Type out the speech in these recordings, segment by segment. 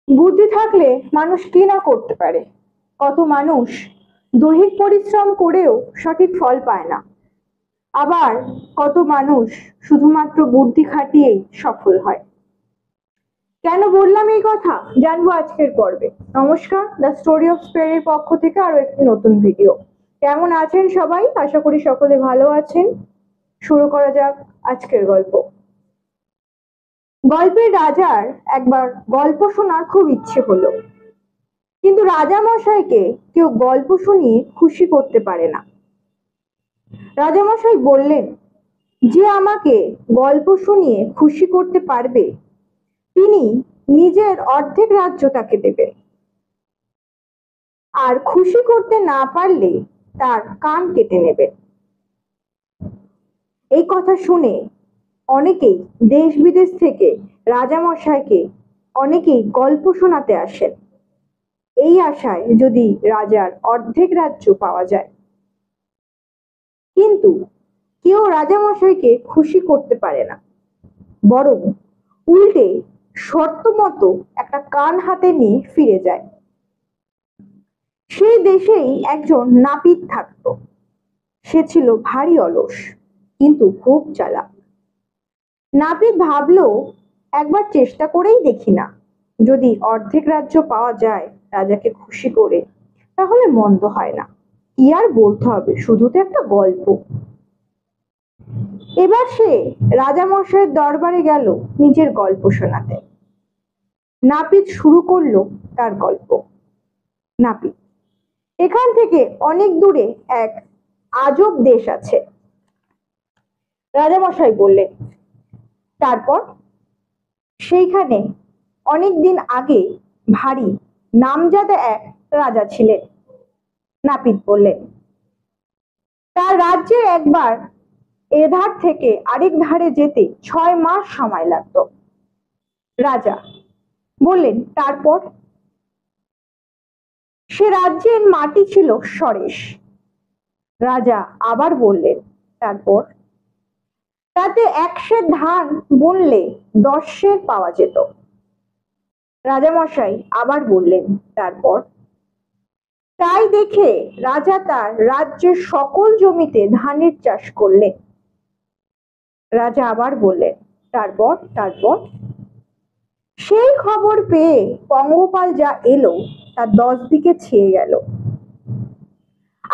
বুদ্ধি থাকলে মানুষ কি না করতে পারে। কত মানুষ দৈহিক পরিশ্রম করেও সঠিক ফল পায় না, আবার কত মানুষ শুধুমাত্র বুদ্ধি খাটিয়েই সফল হয়। কেন বললাম এই কথা জানবো আজকের পর্বে। নমস্কার, দ্য স্টোরি অফ স্পেয়ারের পক্ষ থেকে আরো একটি নতুন ভিডিও। কেমন আছেন সবাই? আশা করি সকলে ভালো আছেন। শুরু করা যাক আজকের গল্প। গল্পের রাজার একবার গল্প শোনার খুব ইচ্ছে হলো, কিন্তু রাজা মশাইকে কেউ গল্প শুনিয়ে খুশি করতে পারে না। রাজামশাই বললেন, যে আমাকে গল্প শুনিয়ে খুশি করতে পারবে তিনি নিজের অর্ধেক রাজ্য তাকে দেবেন, আর খুশি করতে না পারলে তার কান কেটে নেবেন। এই কথা শুনে অনেকেই দেশ বিদেশ থেকে রাজামশাইকে অনেকেই গল্প শোনাতে আসেন, এই আশায় যদি রাজার অর্ধেক রাজ্য পাওয়া যায়। কিন্তু কেউ রাজামশাইকে খুশি করতে পারে না, বরং উল্টে শর্ত মতো একটা কান হাতে নিয়ে ফিরে যায়। সেই দেশেই একজন নাপিত থাকতো। সে ছিল ভারী অলস, কিন্তু খুব চালাক। নাপিত ভাবলো, একবার চেষ্টা করেই দেখি না, যদি অর্ধেক রাজ্য পাওয়া যায় রাজাকে খুশি করে, তাহলে মন্দ হয় না। কি আর বলতে হবে, শুধু তো একটা গল্প। এবার সে রাজামশাইয়ের দরবারে গেল নিজের গল্প শোনাতে। নাপিত শুরু করলো তার গল্প। নাপিত, এখান থেকে অনেক দূরে এক আজব দেশ আছে। রাজামশাই বললেন, তারপর? সেইখানে অনেক দিন আগে ভারী নামজাদা এক রাজা ছিলেন। নাপিত বললেন, তার রাজ্যে একবার এধার থেকে আরেক ধারে যেতে 6 মাস সময় লাগতো। রাজা বললেন, তারপর? সে রাজ্যের মাটি ছিল সরেস। রাজা আবার বললেন, তারপর? তাতে 1 সের ধান বুনলে 10 সের পাওয়া যেত। রাজামশাই আবার বললেন, তারপর? তাই দেখে রাজা তার রাজ্যের সকল জমিতে ধানের চাষ করলেন। রাজা আবার বললেন, তারপর? তারপর? সেই খবর পেয়ে পঙ্গপাল যা এলো তা 10 দিকে ছেয়ে গেল।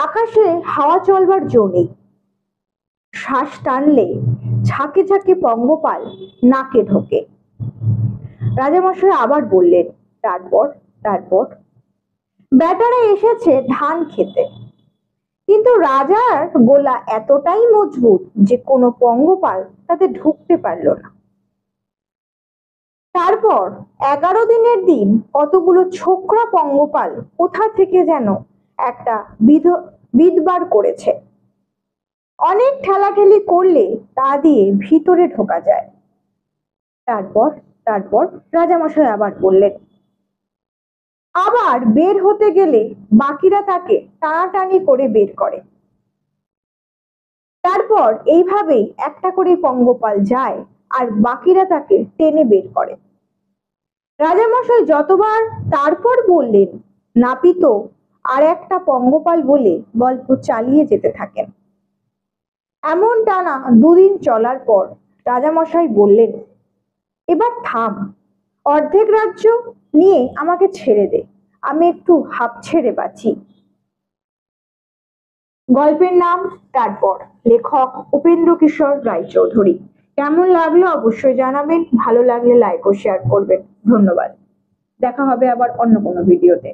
আকাশে হাওয়া চলবার জো নেই। শ্বাস টানলে ঝাঁকে ঝাঁকে পঙ্গপাল নাকে ঢোকে। রাজামশাই আবার বললেন, তারপর? তারপর? বেটারা এসেছে ধান খেতে, কিন্তু রাজার গোলা এতটাই মজবুত যে কোনো পঙ্গপাল তাতে ঢুকতে পারল না। তারপর 11 দিনের দিন কতগুলো ছোকরা পঙ্গপাল কোথা থেকে যেন একটা বিদবার করেছে। অনেক ঠেলাঠেলি করলে তা দিয়ে ভিতরে ঢোকা যায়। তারপর? তারপর? রাজামশাই আবার বললেন। আবার বের হতে গেলে বাকিরা তাকে টানাটানি করে বের করে। তারপর এইভাবেই একটা করে পঙ্গপাল যায় আর বাকিরা তাকে টেনে বের করে। রাজামশাই যতবার তারপর বললেন, নাপিত আর একটা পঙ্গপাল বলে গল্প চালিয়ে যেতে থাকেন। এমন টানা 2 দিন চলার পর রাজামশাই বললেন, এবার থাম, অর্ধেক রাজ্য নিয়ে আমাকে ছেড়ে দে, আমি একটু হাঁপ ছেড়ে বাঁচি। গল্পের নাম তারপর, লেখক উপেন্দ্র কিশোর রায়চৌধুরী। কেমন লাগলো অবশ্যই জানাবেন, ভালো লাগলে লাইক ও শেয়ার করবেন। ধন্যবাদ। দেখা হবে আবার অন্য কোনো ভিডিওতে।